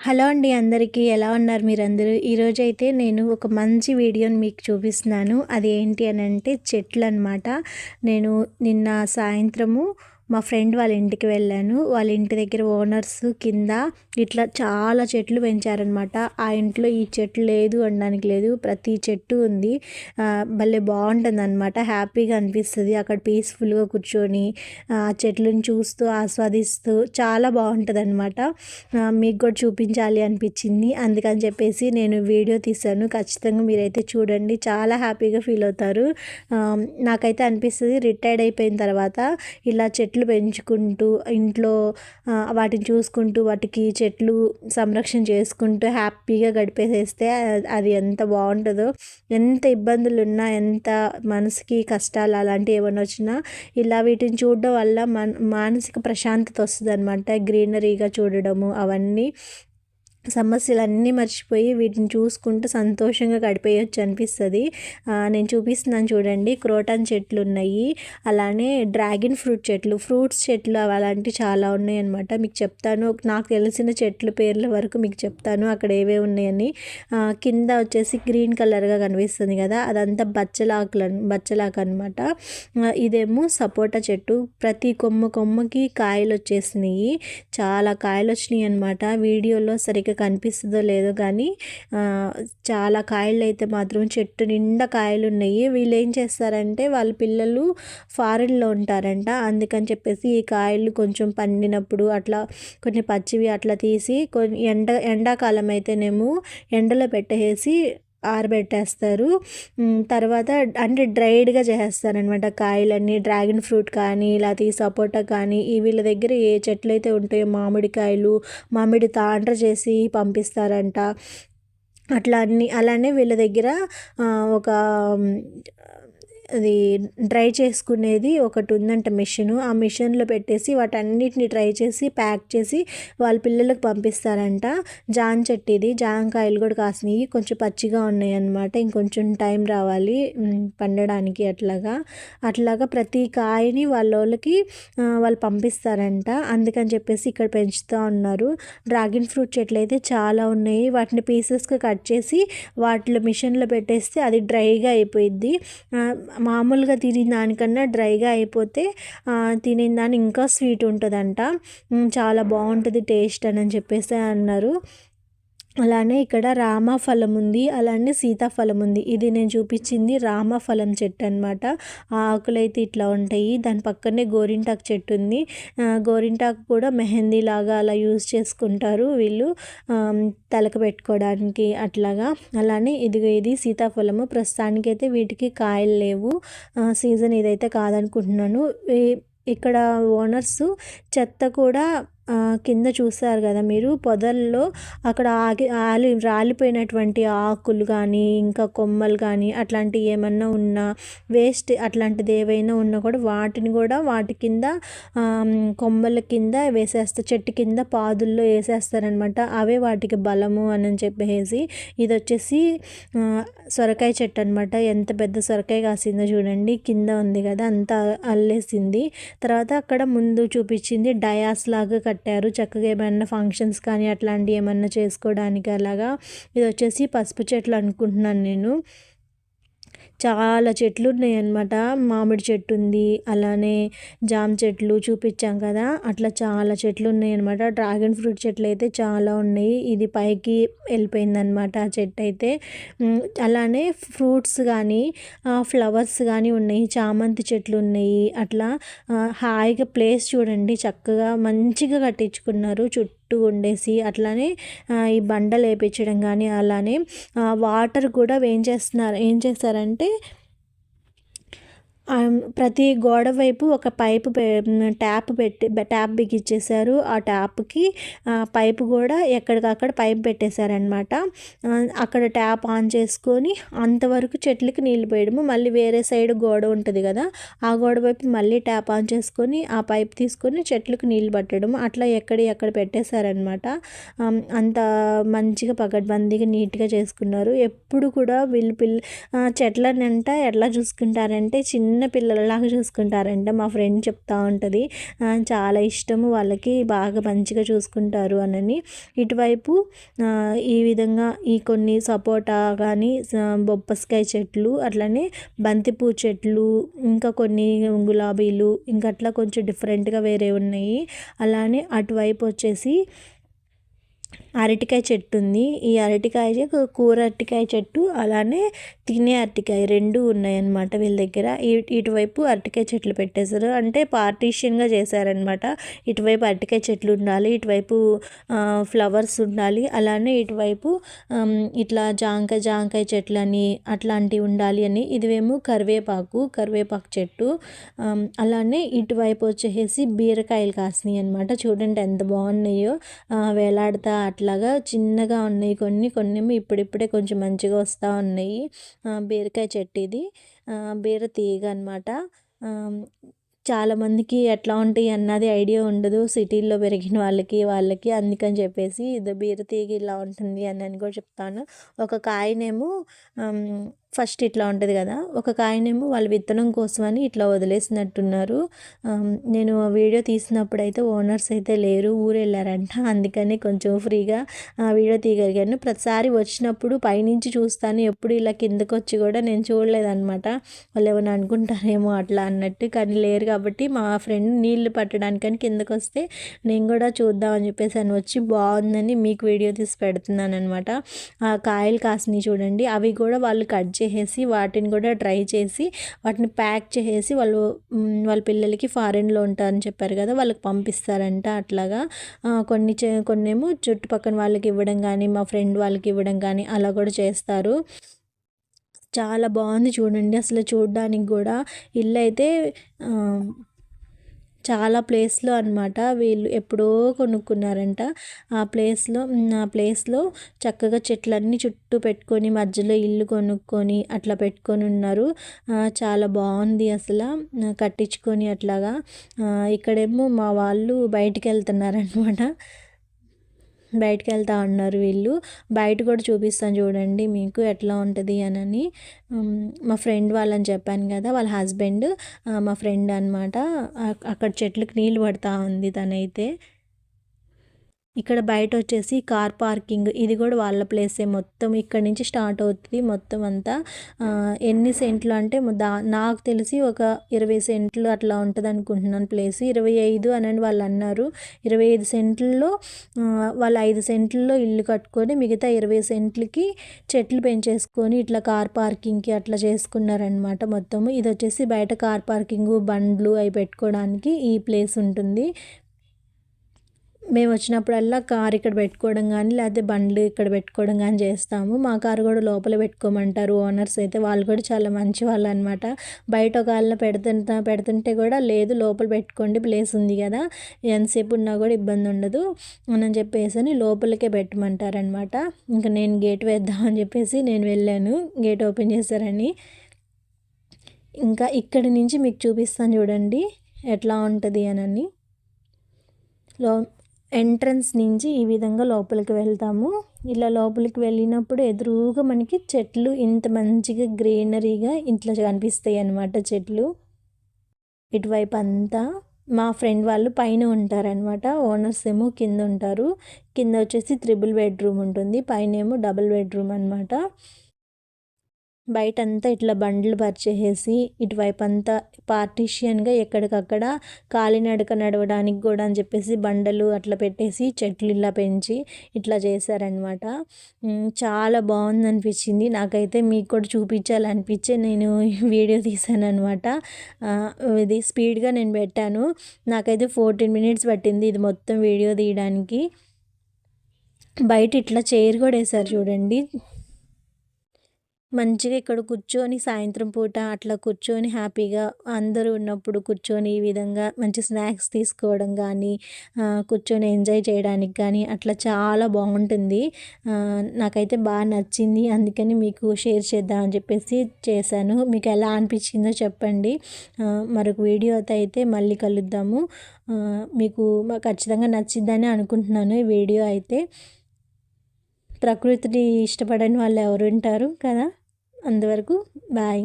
Hello అండి అందరికీ ఎలా ఉన్నారు మీరందరూ? ఈరోజైతే నేను ఒక మంచి వీడియోని మీకు చూపిస్తున్నాను. అది ఏంటి అనంటే చెట్లనమాట. నేను నిన్న సాయంత్రము మా ఫ్రెండ్ వాళ్ళ ఇంటికి వెళ్ళాను. వాళ్ళ ఇంటి దగ్గర ఓనర్స్ కింద ఇట్లా చాలా చెట్లు పెంచారనమాట. ఆ ఇంట్లో ఈ చెట్లు లేదు అనడానికి లేదు. ప్రతి చెట్టు ఉంది. భలే బావుంటుందనమాట. హ్యాపీగా అనిపిస్తది. అక్కడ పీస్‌ఫుల్‌గా కూర్చొని చెట్లను చూస్తూ ఆస్వాదిస్తూ చాలా బావుంటదనమాట. మీకు కూడా చూపించాలి అనిపించింది. అందుకని చెప్పేసి నేను వీడియో తీశాను. ఖచ్చితంగా మీరైతే చూడండి. చాలా హ్యాపీగా ఫీల్ అవుతారు. నాకైతే అనిపిస్తది రిటైర్డ్ అయిపోయిన తర్వాత ఇలా చెట్లు పెంచుకుంటూ ఇంట్లో వాటిని చూసుకుంటూ వాటికి చెట్లు సంరక్షణ చేసుకుంటూ హ్యాపీగా గడిపేసేస్తే అది ఎంత బావుంటదో. ఎంత ఇబ్బందులున్నా ఎంత మనసుకి కష్టాలు అలాంటివి ఏమైనా వచ్చినా ఇలా వీటిని చూడడం వల్ల మానసిక ప్రశాంతత వస్తుందన్నమాట. గ్రీనరీగా చూడడము అవన్నీ సమస్యలన్నీ మర్చిపోయి వీటిని చూసుకుంటూ సంతోషంగా గడిపేయొచ్చు అనిపిస్తుంది. నేను చూపిస్తున్నాను చూడండి. క్రోటన్ చెట్లు ఉన్నాయి, అలానే డ్రాగన్ ఫ్రూట్ చెట్లు, ఫ్రూట్స్ చెట్లు అలాంటివి చాలా ఉన్నాయి అనమాట. మీకు చెప్తాను, నాకు తెలిసిన చెట్ల పేర్ల వరకు మీకు చెప్తాను అక్కడ ఏవేవి ఉన్నాయని. కింద వచ్చేసి గ్రీన్ కలర్గా కనిపిస్తుంది కదా, అదంతా బచ్చలాకు అనమాట. ఇదేమో సపోటా చెట్టు. ప్రతి కొమ్మకి కాయలు వచ్చేసినాయి. చాలా కాయలు వచ్చినాయి అనమాట. వీడియోలో సరిగ్గా కనిపిస్తుందో లేదో కానీ చాలా కాయలు అయితే మాత్రం చెట్టు నిండా కాయలు ఉన్నాయి. వీళ్ళు ఏం చేస్తారంటే వాళ్ళ పిల్లలు ఫారెన్లో ఉంటారంట. అందుకని చెప్పేసి ఈ కాయలు కొంచెం పండినప్పుడు అట్లా కొన్ని పచ్చివి అట్లా తీసి కొన్ని ఎండాకాలం అయితేనేమో ఎండలో పెట్టేసి ఆరబెట్టేస్తారు. తర్వాత అంటే డ్రైడ్గా చేసేస్తారనమాట కాయలన్నీ. డ్రాగన్ ఫ్రూట్ కానీ లేకపోతే సపోటా కానీ వీళ్ళ దగ్గర ఏ చెట్లు అయితే ఉంటాయో మామిడికాయలు, మామిడి తాండ్ర చేసి పంపిస్తారంట. అట్లా అలానే వీళ్ళ దగ్గర ఒక అది డ్రై చేసుకునేది ఒకటి ఉందంట మిషను. ఆ మిషన్లో పెట్టేసి వాటన్నిటిని డ్రై చేసి ప్యాక్ చేసి వాళ్ళ పిల్లలకు పంపిస్తారంట. జామ చెట్టు ఇది. జామకాయలు కూడా కాసినాయి, కొంచెం పచ్చిగా ఉన్నాయి అన్నమాట. ఇంకొంచెం టైం రావాలి పండడానికి. అట్లాగా ప్రతి కాయని వాళ్ళకి వాళ్ళు పంపిస్తారంట. అందుకని చెప్పేసి ఇక్కడ పెంచుతూ ఉన్నారు. డ్రాగన్ ఫ్రూట్ చెట్లు అయితే చాలా ఉన్నాయి. వాటిని పీసెస్గా కట్ చేసి వాటిలో మిషన్లో పెట్టేస్తే అది డ్రైగా అయిపోయిద్ది. మామూలుగా తినే దానికన్నా డ్రైగా అయిపోతే తినే దాని ఇంకా స్వీట్ ఉంటుందంట. చాలా బాగుంటుంది టేస్ట్ అని చెప్పేసి అన్నారు. అలానే ఇక్కడ రామఫలం ఉంది, అలానే సీతాఫలం ఉంది. ఇది నేను చూపించింది రామఫలం చెట్టు అనమాట. ఆ ఆకులు అయితే ఇట్లా ఉంటాయి. దాని పక్కనే గోరింటాకు చెట్టు ఉంది. గోరింటాకు కూడా మెహందీ లాగా అలా యూజ్ చేసుకుంటారు వీళ్ళు, తలకు పెట్టుకోవడానికి అట్లాగా. అలానే ఇది సీతాఫలము. ప్రస్తుతానికైతే వీటికి కాయలు లేవు. సీజన్ ఇదైతే కాదనుకుంటున్నాను. ఇక్కడ ఓనర్స్ చెత్త కూడా కింద చూస్తారు కదా మీరు, పొదల్లో అక్కడ రాలిపోయినటువంటి ఆకులు కానీ ఇంకా కొమ్మలు కానీ అట్లాంటివి ఏమన్నా ఉన్నా వేస్ట్ అట్లాంటిది ఏవైనా ఉన్నా కూడా వాటిని కూడా వాటి కింద కొమ్మల కింద వేసేస్తారు, చెట్టు కింద పాదుల్లో వేసేస్తారనమాట. అవే వాటికి బలము అని చెప్పేసి. ఇది వచ్చేసి సొరకాయ చెట్టు అనమాట. ఎంత పెద్ద సొరకాయ కాసిందో చూడండి. కింద ఉంది కదా అంతా అల్లేసింది. తర్వాత అక్కడ ముందు చూపించింది డయాస్ లాగా కట్టారు చక్కగా, ఏమైనా ఫంక్షన్స్ కానీ అట్లాంటివి ఏమన్నా చేసుకోవడానికి అలాగా. ఇది వచ్చేసి పసుపు చెట్లు అనుకుంటున్నాను నేను. చాలా చెట్లు ఉన్నాయి అన్నమాట. మామిడి చెట్టు ఉంది, అలానే జామ చెట్లు చూపించాం కదా, అట్లా చాలా చెట్లు ఉన్నాయి అనమాట. డ్రాగన్ ఫ్రూట్ చెట్లు అయితే చాలా ఉన్నాయి. ఇది పైకి వెళ్ళిపోయిందనమాట ఆ చెట్టు అయితే. అలానే ఫ్రూట్స్ కానీ ఫ్లవర్స్ కానీ ఉన్నాయి. చామంతి చెట్లు ఉన్నాయి. అట్లా హాయిగా ప్లేస్ చూడండి, చక్కగా మంచిగా కట్టించుకున్నారు చుట్టూ ఉండేసి. అట్లానే ఈ బండలు వేయించడం కానీ, అలానే వాటర్ కూడా ఏం చేస్తారంటే ప్రతి గోడ వైపు ఒక ట్యాప్ బిగించేశారు. ఆ ట్యాప్కి పైపు కూడా ఎక్కడికక్కడ పైప్ పెట్టేశారనమాట. అక్కడ ట్యాప్ ఆన్ చేసుకొని అంతవరకు చెట్లకి నీళ్ళు పోయడము. మళ్ళీ వేరే సైడ్ గోడ ఉంటుంది కదా, ఆ గోడ వైపు మళ్ళీ ట్యాప్ ఆన్ చేసుకొని ఆ పైప్ తీసుకొని చెట్లకు నీళ్ళు పట్టడం. అట్లా ఎక్కడ పెట్టేశారనమాట. అంత మంచిగా పకడ్బందీగా నీట్గా చేసుకున్నారు. ఎప్పుడు కూడా వీళ్ళు చెట్లనంట ఎట్లా చూసుకుంటారంటే చిన్న చిన్న పిల్లలలాగా చూసుకుంటారంట. మా ఫ్రెండ్ చెప్తా ఉంటుంది. చాలా ఇష్టము వాళ్ళకి, బాగా మంచిగా చూసుకుంటారు అనని. ఇటువైపు ఈ విధంగా ఈ కొన్ని సపోటా కానీ, బొప్పస్కాయ చెట్లు, అట్లనే బంతిపూ చెట్లు, ఇంకా కొన్ని గులాబీలు, ఇంకా అట్లా కొంచెం డిఫరెంట్గా వేరే ఉన్నాయి. అలానే అటువైపు వచ్చేసి అరటికాయ చెట్టు ఉంది. ఈ అరటికాయ కూర అరటికాయ చెట్టు, అలానే తినే అరటికాయ 2 ఉన్నాయన్నమాట వీళ్ళ దగ్గర. ఇటువైపు అరటికాయ చెట్లు పెట్టేశారు, అంటే పార్టీషన్గా చేశారనమాట. ఇటువైపు అరటికాయ చెట్లు ఉండాలి, ఇటువైపు ఫ్లవర్స్ ఉండాలి, అలానే ఇటువైపు ఇట్లా జాంకాయ చెట్లు అని అట్లాంటివి ఉండాలి అని. ఇదివేమో కరివేపాకు చెట్టు. అలానే ఇటువైపు వచ్చేసి బీరకాయలు కాసినాయి అనమాట. చూడండి ఎంత బాగున్నాయో, వేలాడుతా అట్లాగా చిన్నగా ఉన్నాయి. కొన్నేమో ఇప్పుడిప్పుడే కొంచెం మంచిగా వస్తూ ఉన్నాయి. బీరకాయ చెట్టు ఇది, బీర తీగ అనమాట. చాలామందికి ఎట్లా ఉంటాయి అన్నది ఐడియా ఉండదు సిటీల్లో పెరిగిన వాళ్ళకి అందుకని చెప్పేసి ఇది బీరతీగ ఇలా ఉంటుంది అని కూడా చెప్తాను. ఒక కాయనేమో ఫస్ట్ ఇట్లా ఉంటుంది కదా, ఒక కాయనేమో వాళ్ళు విత్తనం కోసమని ఇట్లా వదిలేసినట్టున్నారు. నేను వీడియో తీసినప్పుడు అయితే ఓనర్స్ అయితే లేరు, ఊరు వెళ్ళారంట. అందుకని కొంచెం ఫ్రీగా వీడియో తీయగలిగాను. ప్రతిసారి వచ్చినప్పుడు పైనుంచి చూస్తాను, ఎప్పుడు ఇలా కిందకు వచ్చి కూడా నేను చూడలేదన్నమాట. వాళ్ళు ఏమైనా అనుకుంటారేమో అట్లా అన్నట్టు, కానీ లేరు కాబట్టి మా ఫ్రెండ్ నీళ్లు పట్టడానికని కిందకు వస్తే నేను కూడా చూద్దామని చెప్పేసి అని వచ్చి బాగుందని మీకు వీడియో తీసి పెడుతున్నాను అనమాట. ఆ కాయలు కాసినవి చూడండి, అవి కూడా వాళ్ళు కట్ చేసేసి వాటిని కూడా డ్రై చేసి వాటిని ప్యాక్ చేసేసి వాళ్ళ పిల్లలకి ఫారెన్లో ఉంటారని చెప్పారు కదా, వాళ్ళకి పంపిస్తారంట. అట్లాగా కొన్నేమో చుట్టుపక్కల వాళ్ళకి ఇవ్వడం కానీ, మా ఫ్రెండ్ వాళ్ళకి ఇవ్వడం కానీ అలా కూడా చేస్తారు. చాలా బాగుంది చూడండి, అసలు చూడడానికి కూడా. ఇల్లు అయితే చాలా ప్లేస్లో అనమాట, వీళ్ళు ఎప్పుడో కొనుక్కున్నారంట. ఆ ప్లేస్లో చక్కగా చెట్లన్నీ చుట్టూ పెట్టుకొని మధ్యలో ఇల్లు కొనుక్కొని అట్లా పెట్టుకొని ఉన్నారు. చాలా బాగుంది అసలు కట్టించుకొని అట్లాగా. ఇక్కడేమో మా వాళ్ళు బయటికి వెళ్తున్నారనమాట, బయటికి వెళ్తూ ఉన్నారు వీళ్ళు. బయట కూడా చూపిస్తాను చూడండి మీకు ఎట్లా ఉంటుంది అని. మా ఫ్రెండ్ వాళ్ళని చెప్పాను కదా, వాళ్ళ హస్బెండ్ మా ఫ్రెండ్ అనమాట. అక్కడ చెట్లకు నీళ్ళు పడతా ఉంది తనైతే. ఇక్కడ బయట వచ్చేసి కార్ పార్కింగ్, ఇది కూడా వాళ్ళ ప్లేసే మొత్తం. ఇక్కడ నుంచి స్టార్ట్ అవుతుంది మొత్తం అంతా. ఎన్ని సెంట్లు అంటే నాకు తెలిసి ఒక 20 సెంట్లు అట్లా ఉంటుంది అనుకుంటున్నాను ప్లేస్. 25 అని వాళ్ళు అన్నారు. 25 సెంట్లలో వాళ్ళు 5 సెంట్లలో ఇల్లు కట్టుకొని మిగతా 20 సెంట్లకి చెట్లు పెంచేసుకొని ఇట్లా కార్ పార్కింగ్కి అట్లా చేసుకున్నారనమాట మొత్తము. ఇది వచ్చేసి బయట కార్ పార్కింగ్, బండ్లు అవి పెట్టుకోవడానికి ఈ ప్లేస్ ఉంటుంది. మేము వచ్చినప్పుడల్లా కార్ ఇక్కడ పెట్టుకోవడం కానీ, లేకపోతే బండ్లు ఇక్కడ పెట్టుకోవడం కానీ చేస్తాము. మా కారు కూడా లోపల పెట్టుకోమంటారు ఓనర్స్ అయితే. వాళ్ళు కూడా చాలా మంచి వాళ్ళు అనమాట. బయట ఒకవేళ పెడుతుంటే కూడా లేదు లోపల పెట్టుకోండి ప్లేస్ ఉంది కదా, ఎంతసేపు ఉన్నా కూడా ఇబ్బంది ఉండదు అని చెప్పేసి లోపలికే పెట్టమంటారనమాట. ఇంకా నేను గేట్ వేద్దామని చెప్పేసి నేను వెళ్ళాను, గేట్ ఓపెన్ చేశారని. ఇంకా ఇక్కడి నుంచి మీకు చూపిస్తాను చూడండి ఎట్లా ఉంటుంది అని. ఎంట్రన్స్ నుంచి ఈ విధంగా లోపలికి వెళ్తాము. ఇలా లోపలికి వెళ్ళినప్పుడు ఎదురుగా మనకి చెట్లు ఇంత మంచిగా గ్రీనరీగా ఇట్లా కనిపిస్తాయి అన్నమాట చెట్లు. ఇటువైపు అంతా మా ఫ్రెండ్ వాళ్ళు పైన ఉంటారనమాట, ఓనర్స్ ఏమో కింద ఉంటారు. కింద వచ్చేసి 3 బెడ్రూమ్ ఉంటుంది, పైన ఏమో 2 బెడ్రూమ్ అనమాట. బయటంతా ఇట్లా బండ్లు పరిచేసి ఇటువైపు అంతా పార్టీషియన్గా ఎక్కడికక్కడ కాలినడక నడవడానికి కూడా అని చెప్పేసి బండలు అట్లా పెట్టేసి చెట్లు ఇలా పెంచి ఇట్లా చేశారనమాట. చాలా బాగుంది అనిపించింది నాకైతే, మీకు కూడా చూపించాలనిపించే నేను వీడియో తీసాను అనమాట. ఇది స్పీడ్గా నేను పెట్టాను, నాకైతే 14 మినిట్స్ పట్టింది ఇది మొత్తం వీడియో తీయడానికి. బయట ఇట్లా చైర్ కూడా వేశారు చూడండి, మంచిగా ఇక్కడ కూర్చొని సాయంత్రం పూట అట్లా కూర్చొని హ్యాపీగా అందరూ ఉన్నప్పుడు కూర్చొని ఈ విధంగా మంచి స్నాక్స్ తీసుకోవడం కానీ, కూర్చొని ఎంజాయ్ చేయడానికి కానీ అట్లా చాలా బాగుంటుంది. నాకైతే బాగా నచ్చింది, అందుకని మీకు షేర్ చేద్దామని చెప్పేసి చేశాను. మీకు ఎలా అనిపించిందో చెప్పండి. మరొక వీడియోతో అయితే మళ్ళీ కలుద్దాము. మీకు ఖచ్చితంగా నచ్చిందని అనుకుంటున్నాను ఈ వీడియో అయితే. ప్రకృతిని ఇష్టపడని వాళ్ళు ఎవరు ఉంటారు కదా. అంతవరకు బాయ్.